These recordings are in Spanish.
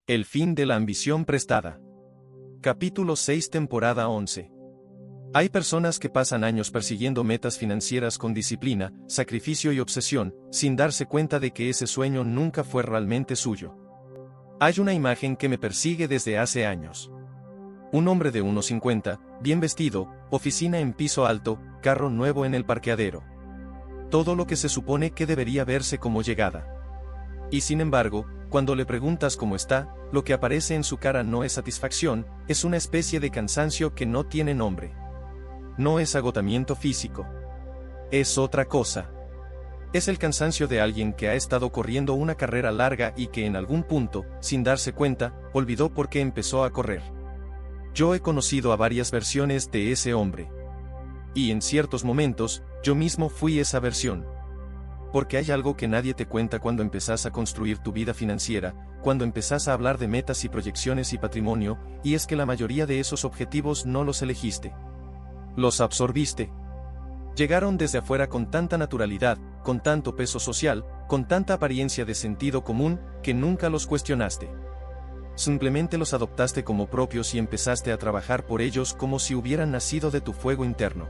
El fin de la ambición prestada. Capítulo 6, temporada 11. Hay personas que pasan años persiguiendo metas financieras con disciplina, sacrificio y obsesión, sin darse cuenta de que ese sueño nunca fue realmente suyo. Hay una imagen que me persigue desde hace años. Un hombre de 1,50, bien vestido, oficina en piso alto, carro nuevo en el parqueadero. Todo lo que se supone que debería verse como llegada. Y sin embargo, cuando le preguntas cómo está, lo que aparece en su cara no es satisfacción, es una especie de cansancio que no tiene nombre. No es agotamiento físico. Es otra cosa. Es el cansancio de alguien que ha estado corriendo una carrera larga y que en algún punto, sin darse cuenta, olvidó por qué empezó a correr. Yo he conocido a varias versiones de ese hombre. Y en ciertos momentos, yo mismo fui esa versión. Porque hay algo que nadie te cuenta cuando empezás a construir tu vida financiera, cuando empezás a hablar de metas y proyecciones y patrimonio, y es que la mayoría de esos objetivos no los elegiste. Los absorbiste. Llegaron desde afuera con tanta naturalidad, con tanto peso social, con tanta apariencia de sentido común, que nunca los cuestionaste. Simplemente los adoptaste como propios y empezaste a trabajar por ellos como si hubieran nacido de tu fuego interno.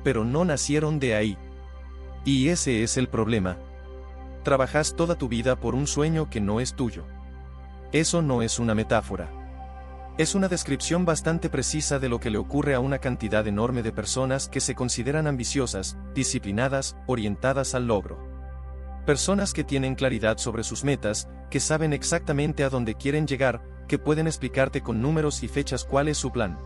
Pero no nacieron de ahí. Y ese es el problema. Trabajas toda tu vida por un sueño que no es tuyo. Eso no es una metáfora. Es una descripción bastante precisa de lo que le ocurre a una cantidad enorme de personas que se consideran ambiciosas, disciplinadas, orientadas al logro. Personas que tienen claridad sobre sus metas, que saben exactamente a dónde quieren llegar, que pueden explicarte con números y fechas cuál es su plan.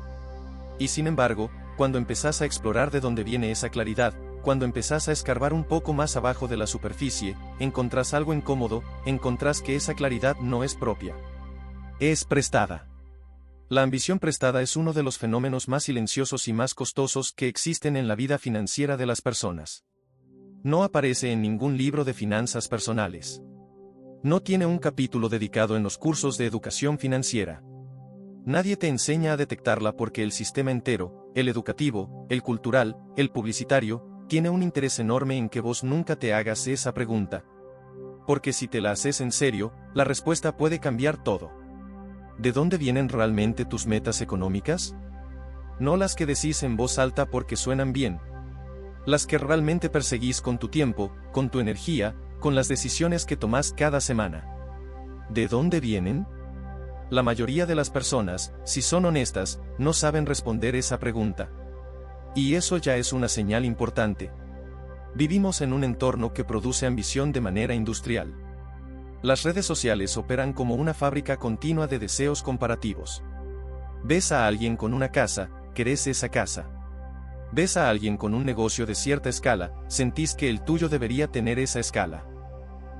Y sin embargo, cuando empezás a explorar de dónde viene esa claridad, cuando empezás a escarbar un poco más abajo de la superficie, encontrás algo incómodo, encontrás que esa claridad no es propia. Es prestada. La ambición prestada es uno de los fenómenos más silenciosos y más costosos que existen en la vida financiera de las personas. No aparece en ningún libro de finanzas personales. No tiene un capítulo dedicado en los cursos de educación financiera. Nadie te enseña a detectarla porque el sistema entero, el educativo, el cultural, el publicitario, tiene un interés enorme en que vos nunca te hagas esa pregunta. Porque si te la haces en serio, la respuesta puede cambiar todo. ¿De dónde vienen realmente tus metas económicas? No las que decís en voz alta porque suenan bien. Las que realmente perseguís con tu tiempo, con tu energía, con las decisiones que tomás cada semana. ¿De dónde vienen? La mayoría de las personas, si son honestas, no saben responder esa pregunta. Y eso ya es una señal importante. Vivimos en un entorno que produce ambición de manera industrial. Las redes sociales operan como una fábrica continua de deseos comparativos. Ves a alguien con una casa, querés esa casa. Ves a alguien con un negocio de cierta escala, sentís que el tuyo debería tener esa escala.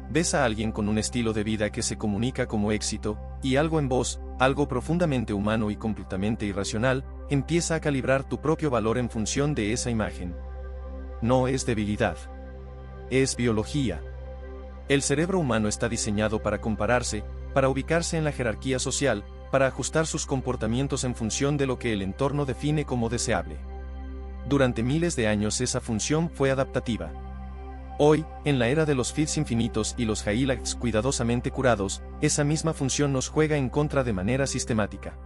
Ves a alguien con un estilo de vida que se comunica como éxito, y algo en vos, algo profundamente humano y completamente irracional, empieza a calibrar tu propio valor en función de esa imagen. No es debilidad. Es biología. El cerebro humano está diseñado para compararse, para ubicarse en la jerarquía social, para ajustar sus comportamientos en función de lo que el entorno define como deseable. Durante miles de años esa función fue adaptativa. Hoy, en la era de los feeds infinitos y los highlights cuidadosamente curados, esa misma función nos juega en contra de manera sistemática.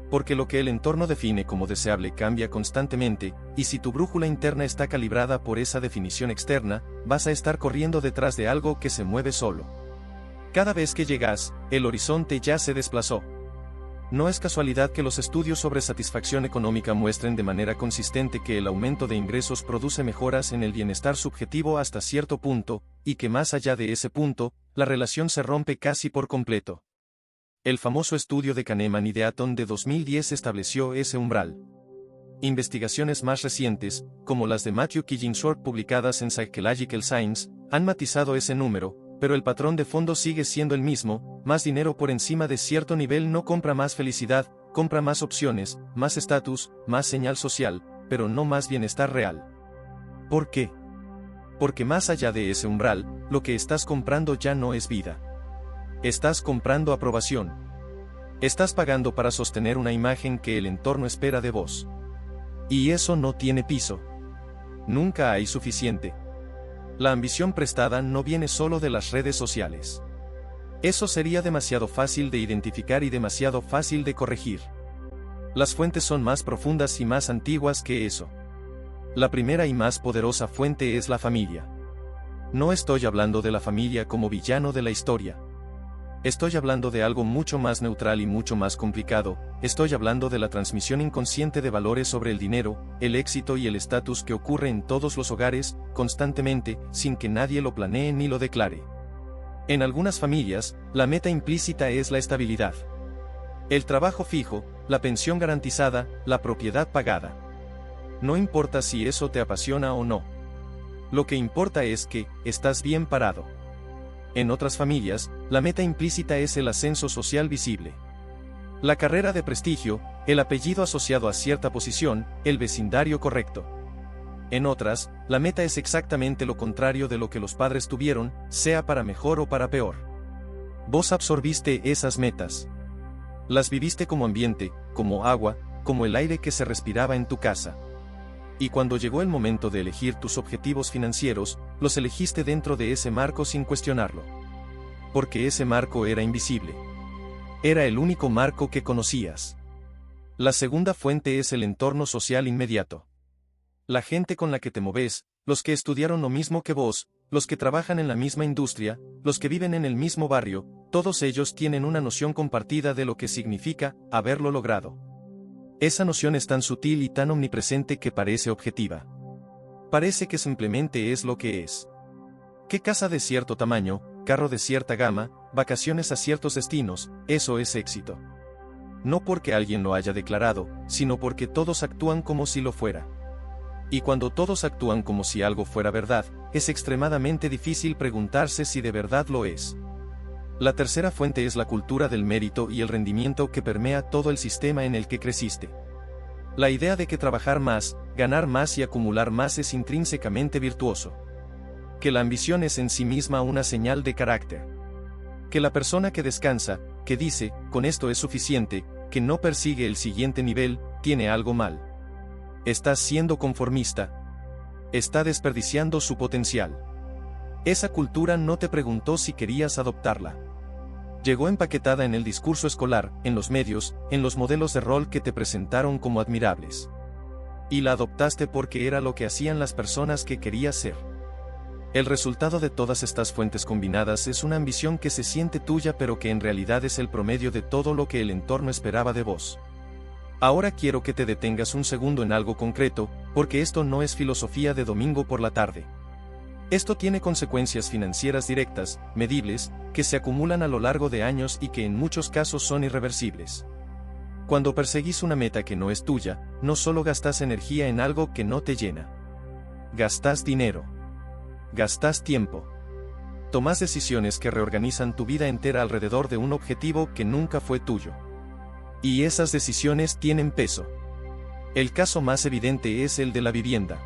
Porque lo que el entorno define como deseable cambia constantemente, y si tu brújula interna está calibrada por esa definición externa, vas a estar corriendo detrás de algo que se mueve solo. Cada vez que llegas, el horizonte ya se desplazó. No es casualidad que los estudios sobre satisfacción económica muestren de manera consistente que el aumento de ingresos produce mejoras en el bienestar subjetivo hasta cierto punto, y que más allá de ese punto, la relación se rompe casi por completo. El famoso estudio de Kahneman y de Atton de 2010 estableció ese umbral. Investigaciones más recientes, como las de Matthew Killingsworth publicadas en Psychological Science, han matizado ese número, pero el patrón de fondo sigue siendo el mismo: más dinero por encima de cierto nivel no compra más felicidad, compra más opciones, más estatus, más señal social, pero no más bienestar real. ¿Por qué? Porque más allá de ese umbral, lo que estás comprando ya no es vida. Estás comprando aprobación. Estás pagando para sostener una imagen que el entorno espera de vos. Y eso no tiene piso. Nunca hay suficiente. La ambición prestada no viene solo de las redes sociales. Eso sería demasiado fácil de identificar y demasiado fácil de corregir. Las fuentes son más profundas y más antiguas que eso. La primera y más poderosa fuente es la familia. No estoy hablando de la familia como villano de la historia. Estoy hablando de algo mucho más neutral y mucho más complicado. Estoy hablando de la transmisión inconsciente de valores sobre el dinero, el éxito y el estatus que ocurre en todos los hogares, constantemente, sin que nadie lo planee ni lo declare. En algunas familias, la meta implícita es la estabilidad. El trabajo fijo, la pensión garantizada, la propiedad pagada. No importa si eso te apasiona o no. Lo que importa es que, estás bien parado. En otras familias, la meta implícita es el ascenso social visible. La carrera de prestigio, el apellido asociado a cierta posición, el vecindario correcto. En otras, la meta es exactamente lo contrario de lo que los padres tuvieron, sea para mejor o para peor. Vos absorbiste esas metas. Las viviste como ambiente, como agua, como el aire que se respiraba en tu casa. Y cuando llegó el momento de elegir tus objetivos financieros, los elegiste dentro de ese marco sin cuestionarlo. Porque ese marco era invisible. Era el único marco que conocías. La segunda fuente es el entorno social inmediato. La gente con la que te moves, los que estudiaron lo mismo que vos, los que trabajan en la misma industria, los que viven en el mismo barrio, todos ellos tienen una noción compartida de lo que significa haberlo logrado. Esa noción es tan sutil y tan omnipresente que parece objetiva. Parece que simplemente es lo que es. ¿Qué casa de cierto tamaño, carro de cierta gama, vacaciones a ciertos destinos, eso es éxito? No porque alguien lo haya declarado, sino porque todos actúan como si lo fuera. Y cuando todos actúan como si algo fuera verdad, es extremadamente difícil preguntarse si de verdad lo es. La tercera fuente es la cultura del mérito y el rendimiento que permea todo el sistema en el que creciste. La idea de que trabajar más, ganar más y acumular más es intrínsecamente virtuoso. Que la ambición es en sí misma una señal de carácter. Que la persona que descansa, que dice, con esto es suficiente, que no persigue el siguiente nivel, tiene algo mal. Está siendo conformista. Está desperdiciando su potencial. Esa cultura no te preguntó si querías adoptarla. Llegó empaquetada en el discurso escolar, en los medios, en los modelos de rol que te presentaron como admirables. Y la adoptaste porque era lo que hacían las personas que querías ser. El resultado de todas estas fuentes combinadas es una ambición que se siente tuya pero que en realidad es el promedio de todo lo que el entorno esperaba de vos. Ahora quiero que te detengas un segundo en algo concreto, porque esto no es filosofía de domingo por la tarde. Esto tiene consecuencias financieras directas, medibles, que se acumulan a lo largo de años y que en muchos casos son irreversibles. Cuando perseguís una meta que no es tuya, no solo gastás energía en algo que no te llena. Gastás dinero. Gastás tiempo. Tomás decisiones que reorganizan tu vida entera alrededor de un objetivo que nunca fue tuyo. Y esas decisiones tienen peso. El caso más evidente es el de la vivienda.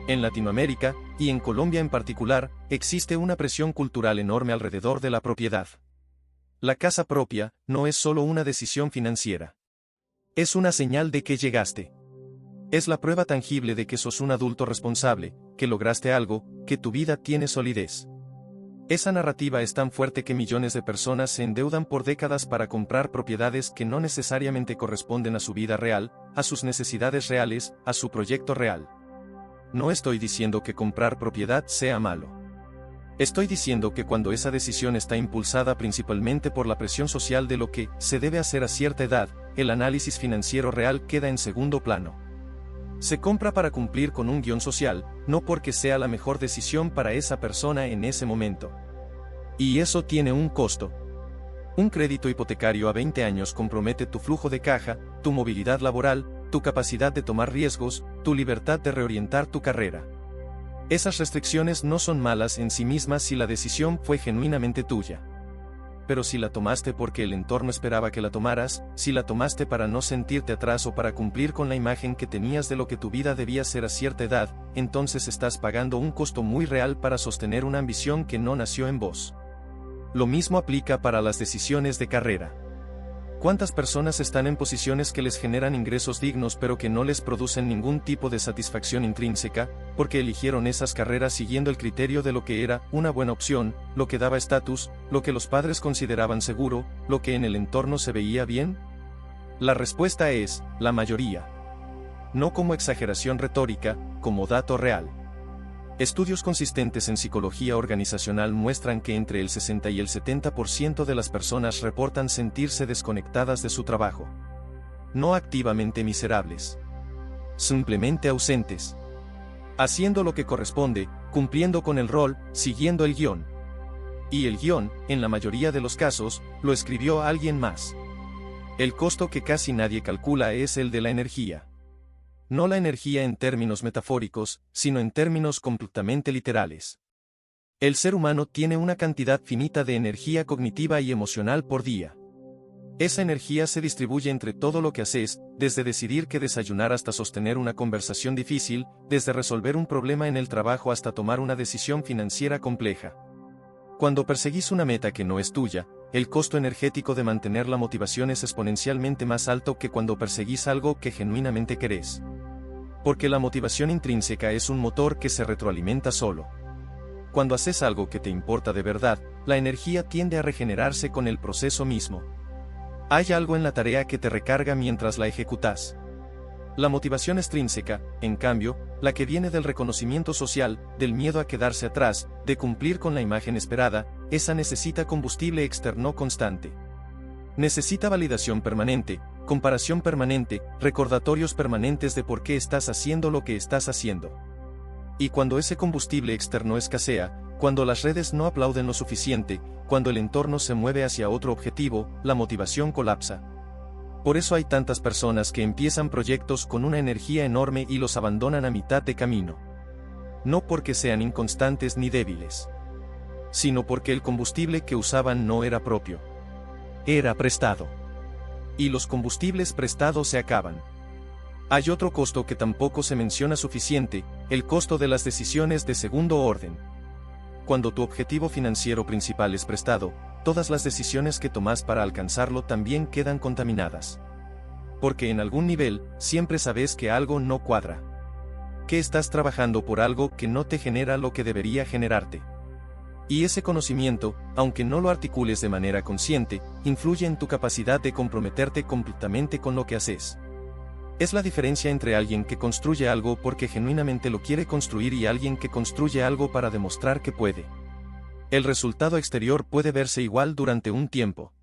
En Latinoamérica, y en Colombia en particular, existe una presión cultural enorme alrededor de la propiedad. La casa propia no es solo una decisión financiera. Es una señal de que llegaste. Es la prueba tangible de que sos un adulto responsable, que lograste algo, que tu vida tiene solidez. Esa narrativa es tan fuerte que millones de personas se endeudan por décadas para comprar propiedades que no necesariamente corresponden a su vida real, a sus necesidades reales, a su proyecto real. No estoy diciendo que comprar propiedad sea malo. Estoy diciendo que cuando esa decisión está impulsada principalmente por la presión social de lo que se debe hacer a cierta edad, el análisis financiero real queda en segundo plano. Se compra para cumplir con un guión social, no porque sea la mejor decisión para esa persona en ese momento. Y eso tiene un costo. Un crédito hipotecario a 20 años compromete tu flujo de caja, tu movilidad laboral, tu capacidad de tomar riesgos, tu libertad de reorientar tu carrera. Esas restricciones no son malas en sí mismas si la decisión fue genuinamente tuya. Pero si la tomaste porque el entorno esperaba que la tomaras, si la tomaste para no sentirte atrás o para cumplir con la imagen que tenías de lo que tu vida debía ser a cierta edad, entonces estás pagando un costo muy real para sostener una ambición que no nació en vos. Lo mismo aplica para las decisiones de carrera. ¿Cuántas personas están en posiciones que les generan ingresos dignos pero que no les producen ningún tipo de satisfacción intrínseca, porque eligieron esas carreras siguiendo el criterio de lo que era una buena opción, lo que daba estatus, lo que los padres consideraban seguro, lo que en el entorno se veía bien? La respuesta es, la mayoría. No como exageración retórica, como dato real. Estudios consistentes en psicología organizacional muestran que entre el 60 y el 70% de las personas reportan sentirse desconectadas de su trabajo. No activamente miserables. Simplemente ausentes. Haciendo lo que corresponde, cumpliendo con el rol, siguiendo el guión. Y el guión, en la mayoría de los casos, lo escribió alguien más. El costo que casi nadie calcula es el de la energía. No la energía en términos metafóricos, sino en términos completamente literales. El ser humano tiene una cantidad finita de energía cognitiva y emocional por día. Esa energía se distribuye entre todo lo que haces, desde decidir qué desayunar hasta sostener una conversación difícil, desde resolver un problema en el trabajo hasta tomar una decisión financiera compleja. Cuando perseguís una meta que no es tuya, el costo energético de mantener la motivación es exponencialmente más alto que cuando perseguís algo que genuinamente querés. Porque la motivación intrínseca es un motor que se retroalimenta solo. Cuando haces algo que te importa de verdad, la energía tiende a regenerarse con el proceso mismo. Hay algo en la tarea que te recarga mientras la ejecutas. La motivación extrínseca, en cambio, la que viene del reconocimiento social, del miedo a quedarse atrás, de cumplir con la imagen esperada, esa necesita combustible externo constante. Necesita validación permanente, comparación permanente, recordatorios permanentes de por qué estás haciendo lo que estás haciendo. Y cuando ese combustible externo escasea, cuando las redes no aplauden lo suficiente, cuando el entorno se mueve hacia otro objetivo, la motivación colapsa. Por eso hay tantas personas que empiezan proyectos con una energía enorme y los abandonan a mitad de camino. No porque sean inconstantes ni débiles, sino porque el combustible que usaban no era propio. Era prestado. Y los combustibles prestados se acaban. Hay otro costo que tampoco se menciona suficiente, el costo de las decisiones de segundo orden. Cuando tu objetivo financiero principal es prestado, todas las decisiones que tomas para alcanzarlo también quedan contaminadas. Porque en algún nivel, siempre sabes que algo no cuadra. Que estás trabajando por algo que no te genera lo que debería generarte. Y ese conocimiento, aunque no lo articules de manera consciente, influye en tu capacidad de comprometerte completamente con lo que haces. Es la diferencia entre alguien que construye algo porque genuinamente lo quiere construir y alguien que construye algo para demostrar que puede. El resultado exterior puede verse igual durante un tiempo.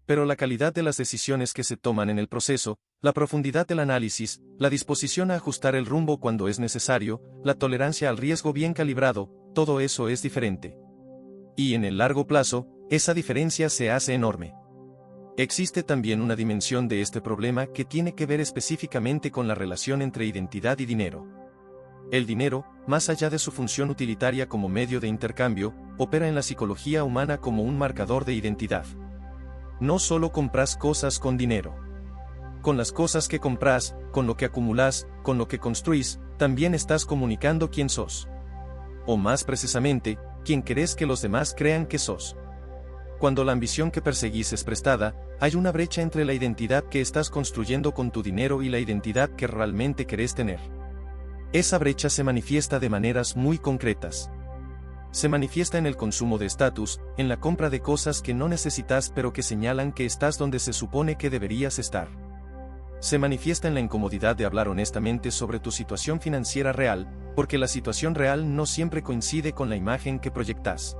Pero la calidad de las decisiones que se toman en el proceso, la profundidad del análisis, la disposición a ajustar el rumbo cuando es necesario, la tolerancia al riesgo bien calibrado, todo eso es diferente. Y en el largo plazo, esa diferencia se hace enorme. Existe también una dimensión de este problema que tiene que ver específicamente con la relación entre identidad y dinero. El dinero, más allá de su función utilitaria como medio de intercambio, opera en la psicología humana como un marcador de identidad. No solo compras cosas con dinero. Con las cosas que compras, con lo que acumulas, con lo que construís, también estás comunicando quién sos. O más precisamente, quién querés que los demás crean que sos. Cuando la ambición que perseguís es prestada, hay una brecha entre la identidad que estás construyendo con tu dinero y la identidad que realmente querés tener. Esa brecha se manifiesta de maneras muy concretas. Se manifiesta en el consumo de estatus, en la compra de cosas que no necesitas pero que señalan que estás donde se supone que deberías estar. Se manifiesta en la incomodidad de hablar honestamente sobre tu situación financiera real, porque la situación real no siempre coincide con la imagen que proyectas.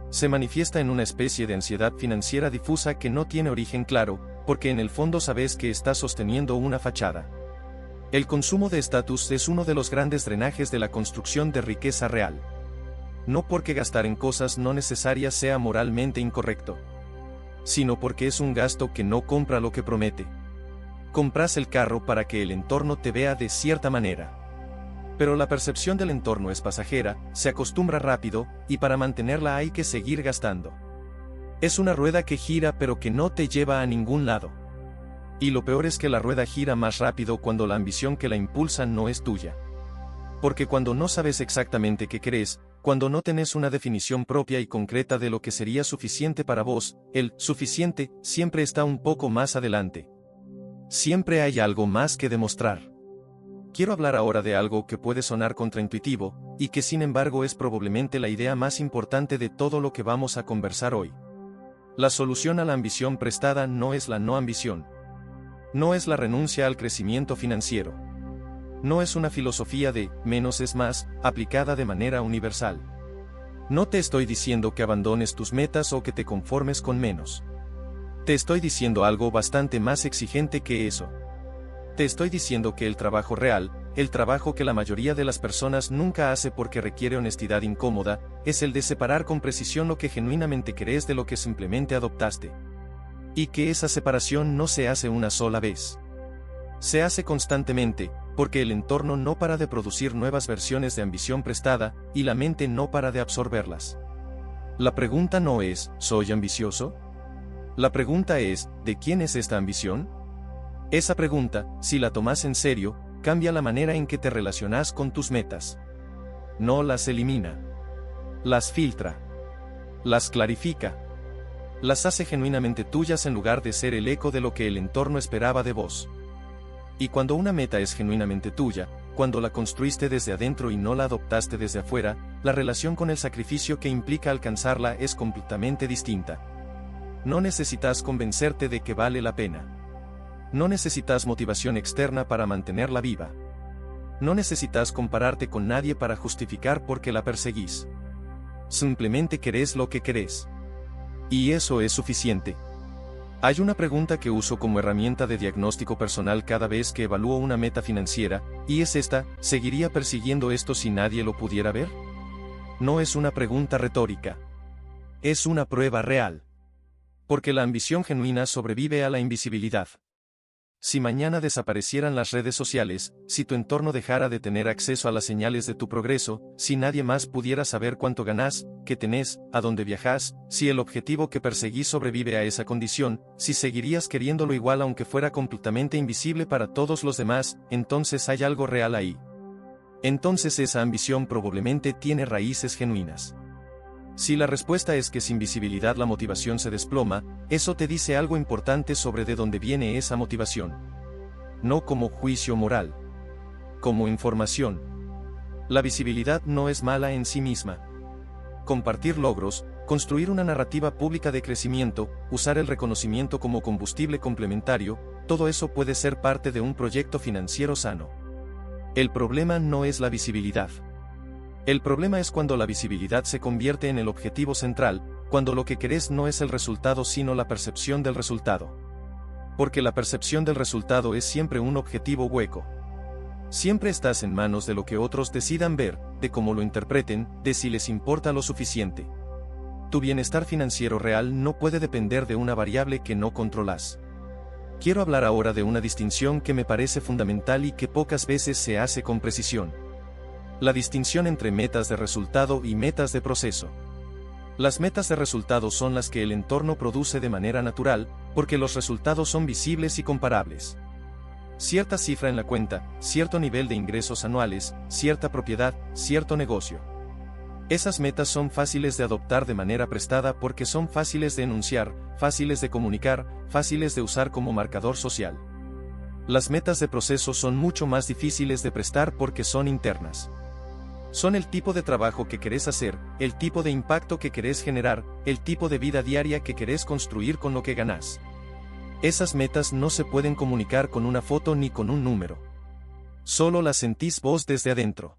Se manifiesta en una especie de ansiedad financiera difusa que no tiene origen claro, porque en el fondo sabes que estás sosteniendo una fachada. El consumo de estatus es uno de los grandes drenajes de la construcción de riqueza real. No porque gastar en cosas no necesarias sea moralmente incorrecto, sino porque es un gasto que no compra lo que promete. Compras el carro para que el entorno te vea de cierta manera. Pero la percepción del entorno es pasajera, se acostumbra rápido, y para mantenerla hay que seguir gastando. Es una rueda que gira pero que no te lleva a ningún lado. Y lo peor es que la rueda gira más rápido cuando la ambición que la impulsa no es tuya. Porque cuando no sabes exactamente qué querés, Cuando no tenés una definición propia y concreta de lo que sería suficiente para vos, el suficiente siempre está un poco más adelante. Siempre hay algo más que demostrar. Quiero hablar ahora de algo que puede sonar contraintuitivo, y que sin embargo es probablemente la idea más importante de todo lo que vamos a conversar hoy. La solución a la ambición prestada no es la no ambición. No es la renuncia al crecimiento financiero. No es una filosofía de menos es más, aplicada de manera universal. No te estoy diciendo que abandones tus metas o que te conformes con menos. Te estoy diciendo algo bastante más exigente que eso. Te estoy diciendo que el trabajo real, el trabajo que la mayoría de las personas nunca hace porque requiere honestidad incómoda, es el de separar con precisión lo que genuinamente querés de lo que simplemente adoptaste. Y que esa separación no se hace una sola vez. Se hace constantemente, porque el entorno no para de producir nuevas versiones de ambición prestada, y la mente no para de absorberlas. La pregunta no es, ¿soy ambicioso? La pregunta es, ¿de quién es esta ambición? Esa pregunta, si la tomas en serio, cambia la manera en que te relacionas con tus metas. No las elimina. Las filtra. Las clarifica. Las hace genuinamente tuyas en lugar de ser el eco de lo que el entorno esperaba de vos. Y cuando una meta es genuinamente tuya, cuando la construiste desde adentro y no la adoptaste desde afuera, la relación con el sacrificio que implica alcanzarla es completamente distinta. No necesitas convencerte de que vale la pena. No necesitas motivación externa para mantenerla viva. No necesitas compararte con nadie para justificar por qué la perseguís. Simplemente querés lo que querés. Y eso es suficiente. Hay una pregunta que uso como herramienta de diagnóstico personal cada vez que evalúo una meta financiera, y es esta: ¿seguiría persiguiendo esto si nadie lo pudiera ver? No es una pregunta retórica. Es una prueba real. Porque la ambición genuina sobrevive a la invisibilidad. Si mañana desaparecieran las redes sociales, si tu entorno dejara de tener acceso a las señales de tu progreso, si nadie más pudiera saber cuánto ganás, qué tenés, a dónde viajás, si el objetivo que perseguís sobrevive a esa condición, si seguirías queriéndolo igual aunque fuera completamente invisible para todos los demás, entonces hay algo real ahí. Entonces esa ambición probablemente tiene raíces genuinas. Si la respuesta es que sin visibilidad la motivación se desploma, eso te dice algo importante sobre de dónde viene esa motivación. No como juicio moral. Como información. La visibilidad no es mala en sí misma. Compartir logros, construir una narrativa pública de crecimiento, usar el reconocimiento como combustible complementario, todo eso puede ser parte de un proyecto financiero sano. El problema no es la visibilidad. El problema es cuando la visibilidad se convierte en el objetivo central, cuando lo que querés no es el resultado sino la percepción del resultado. Porque la percepción del resultado es siempre un objetivo hueco. Siempre estás en manos de lo que otros decidan ver, de cómo lo interpreten, de si les importa lo suficiente. Tu bienestar financiero real no puede depender de una variable que no controlas. Quiero hablar ahora de una distinción que me parece fundamental y que pocas veces se hace con precisión. La distinción entre metas de resultado y metas de proceso. Las metas de resultado son las que el entorno produce de manera natural, porque los resultados son visibles y comparables. Cierta cifra en la cuenta, cierto nivel de ingresos anuales, cierta propiedad, cierto negocio. Esas metas son fáciles de adoptar de manera prestada porque son fáciles de enunciar, fáciles de comunicar, fáciles de usar como marcador social. Las metas de proceso son mucho más difíciles de prestar porque son internas. Son el tipo de trabajo que querés hacer, el tipo de impacto que querés generar, el tipo de vida diaria que querés construir con lo que ganás. Esas metas no se pueden comunicar con una foto ni con un número. Solo las sentís vos desde adentro.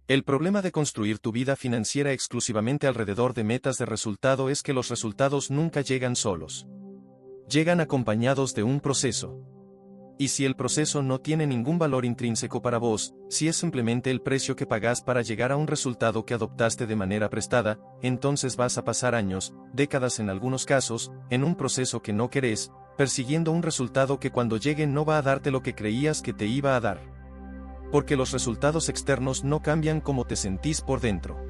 El problema de construir tu vida financiera exclusivamente alrededor de metas de resultado es que los resultados nunca llegan solos. Llegan acompañados de un proceso. Y si el proceso no tiene ningún valor intrínseco para vos, si es simplemente el precio que pagás para llegar a un resultado que adoptaste de manera prestada, entonces vas a pasar años, décadas en algunos casos, en un proceso que no querés, persiguiendo un resultado que cuando llegue no va a darte lo que creías que te iba a dar. Porque los resultados externos no cambian como te sentís por dentro.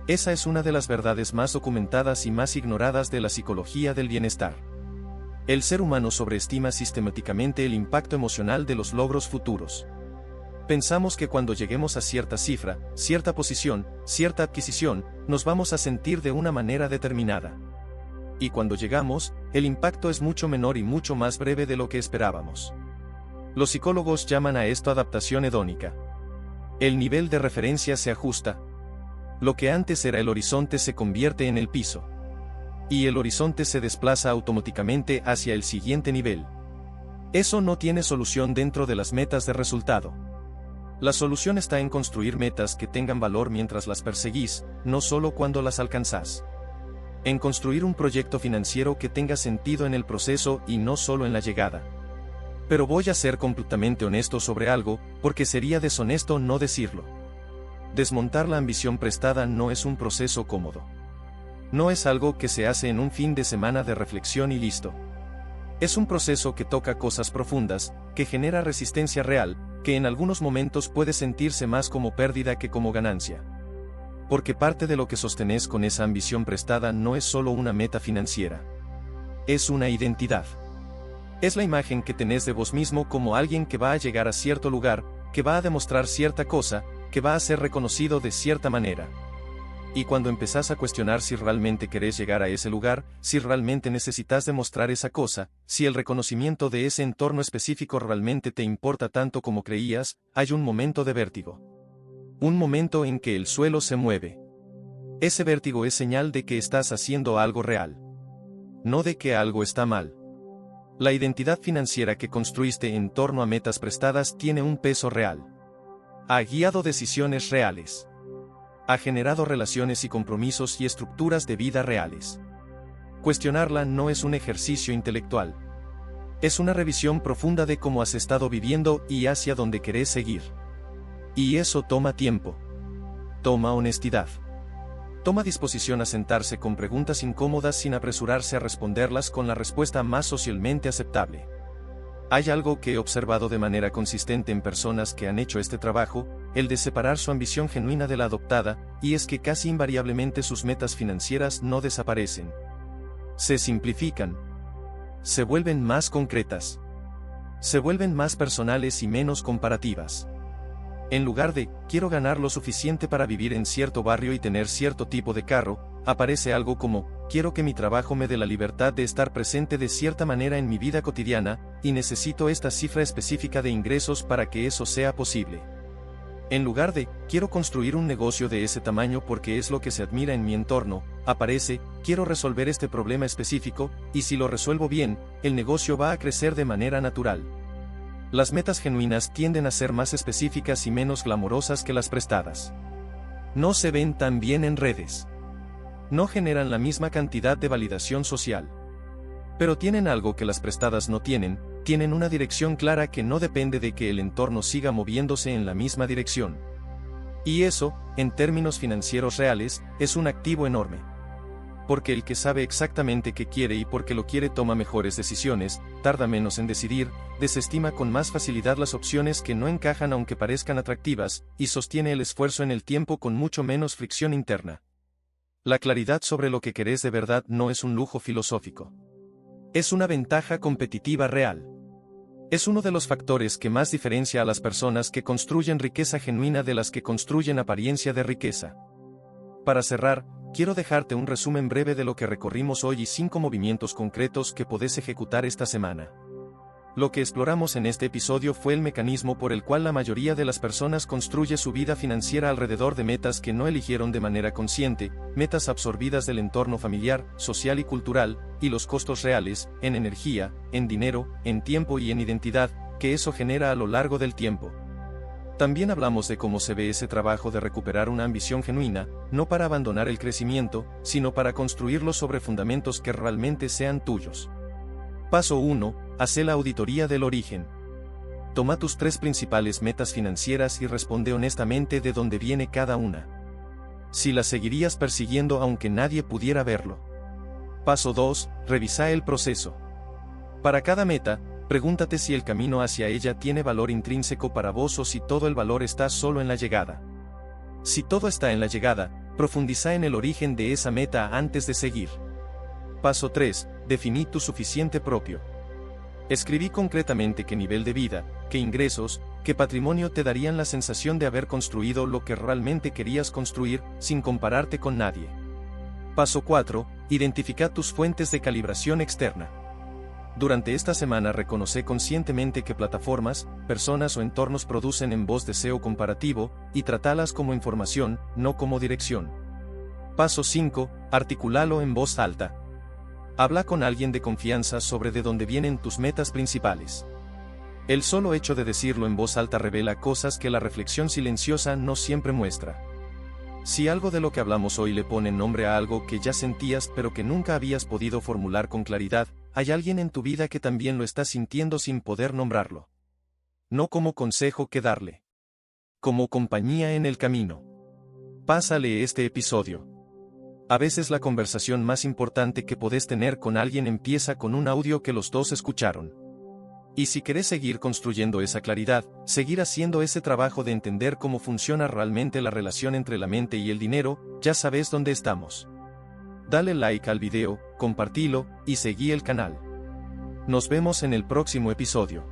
Esa es una de las verdades más documentadas y más ignoradas de la psicología del bienestar. El ser humano sobreestima sistemáticamente el impacto emocional de los logros futuros. Pensamos que cuando lleguemos a cierta cifra, cierta posición, cierta adquisición, nos vamos a sentir de una manera determinada. Y cuando llegamos, el impacto es mucho menor y mucho más breve de lo que esperábamos. Los psicólogos llaman a esto adaptación hedónica. El nivel de referencia se ajusta. Lo que antes era el horizonte se convierte en el piso. Y el horizonte se desplaza automáticamente hacia el siguiente nivel. Eso no tiene solución dentro de las metas de resultado. La solución está en construir metas que tengan valor mientras las perseguís, no solo cuando las alcanzás. En construir un proyecto financiero que tenga sentido en el proceso y no solo en la llegada. Pero voy a ser completamente honesto sobre algo, porque sería deshonesto no decirlo. Desmontar la ambición prestada no es un proceso cómodo. No es algo que se hace en un fin de semana de reflexión y listo. Es un proceso que toca cosas profundas, que genera resistencia real, que en algunos momentos puede sentirse más como pérdida que como ganancia. Porque parte de lo que sostenés con esa ambición prestada no es solo una meta financiera. Es una identidad. Es la imagen que tenés de vos mismo como alguien que va a llegar a cierto lugar, que va a demostrar cierta cosa, que va a ser reconocido de cierta manera. Y cuando empezás a cuestionar si realmente querés llegar a ese lugar, si realmente necesitas demostrar esa cosa, si el reconocimiento de ese entorno específico realmente te importa tanto como creías, hay un momento de vértigo. Un momento en que el suelo se mueve. Ese vértigo es señal de que estás haciendo algo real. No de que algo está mal. La identidad financiera que construiste en torno a metas prestadas tiene un peso real. Ha guiado decisiones reales. Ha generado relaciones y compromisos y estructuras de vida reales. Cuestionarla no es un ejercicio intelectual. Es una revisión profunda de cómo has estado viviendo y hacia dónde querés seguir. Y eso toma tiempo. Toma honestidad. Toma disposición a sentarse con preguntas incómodas sin apresurarse a responderlas con la respuesta más socialmente aceptable. Hay algo que he observado de manera consistente en personas que han hecho este trabajo, el de separar su ambición genuina de la adoptada, y es que casi invariablemente sus metas financieras no desaparecen. Se simplifican. Se vuelven más concretas. Se vuelven más personales y menos comparativas. En lugar de, quiero ganar lo suficiente para vivir en cierto barrio y tener cierto tipo de carro, aparece algo como, quiero que mi trabajo me dé la libertad de estar presente de cierta manera en mi vida cotidiana, y necesito esta cifra específica de ingresos para que eso sea posible. En lugar de, quiero construir un negocio de ese tamaño porque es lo que se admira en mi entorno, aparece, quiero resolver este problema específico, y si lo resuelvo bien, el negocio va a crecer de manera natural. Las metas genuinas tienden a ser más específicas y menos glamorosas que las prestadas. No se ven tan bien en redes. No generan la misma cantidad de validación social. Pero tienen algo que las prestadas no tienen, tienen una dirección clara que no depende de que el entorno siga moviéndose en la misma dirección. Y eso, en términos financieros reales, es un activo enorme. Porque el que sabe exactamente qué quiere y por qué lo quiere toma mejores decisiones, tarda menos en decidir, desestima con más facilidad las opciones que no encajan aunque parezcan atractivas, y sostiene el esfuerzo en el tiempo con mucho menos fricción interna. La claridad sobre lo que querés de verdad no es un lujo filosófico. Es una ventaja competitiva real. Es uno de los factores que más diferencia a las personas que construyen riqueza genuina de las que construyen apariencia de riqueza. Para cerrar, quiero dejarte un resumen breve de lo que recorrimos hoy y 5 movimientos concretos que podés ejecutar esta semana. Lo que exploramos en este episodio fue el mecanismo por el cual la mayoría de las personas construye su vida financiera alrededor de metas que no eligieron de manera consciente, metas absorbidas del entorno familiar, social y cultural, y los costos reales, en energía, en dinero, en tiempo y en identidad, que eso genera a lo largo del tiempo. También hablamos de cómo se ve ese trabajo de recuperar una ambición genuina, no para abandonar el crecimiento, sino para construirlo sobre fundamentos que realmente sean tuyos. Paso 1. Haz la auditoría del origen. Toma tus 3 principales metas financieras y responde honestamente de dónde viene cada una. Si las seguirías persiguiendo aunque nadie pudiera verlo. Paso 2. Revisa el proceso. Para cada meta, pregúntate si el camino hacia ella tiene valor intrínseco para vos o si todo el valor está solo en la llegada. Si todo está en la llegada, profundiza en el origen de esa meta antes de seguir. Paso 3. Definí tu suficiente propio. Escribí concretamente qué nivel de vida, qué ingresos, ¿Qué patrimonio te darían la sensación de haber construido lo que realmente querías construir, sin compararte con nadie? Paso 4. Identifica tus fuentes de calibración externa. Durante esta semana reconoce conscientemente qué plataformas, personas o entornos producen en vos deseo comparativo, y trátalas como información, no como dirección. Paso 5. Articulalo en voz alta. Habla con alguien de confianza sobre de dónde vienen tus metas principales. El solo hecho de decirlo en voz alta revela cosas que la reflexión silenciosa no siempre muestra. Si algo de lo que hablamos hoy le pone nombre a algo que ya sentías pero que nunca habías podido formular con claridad, hay alguien en tu vida que también lo está sintiendo sin poder nombrarlo. No como consejo que darle. Como compañía en el camino. Pásale este episodio. A veces la conversación más importante que podés tener con alguien empieza con un audio que los dos escucharon. Y si querés seguir construyendo esa claridad, seguir haciendo ese trabajo de entender cómo funciona realmente la relación entre la mente y el dinero, ya sabes dónde estamos. Dale like al video, compartilo, y seguí el canal. Nos vemos en el próximo episodio.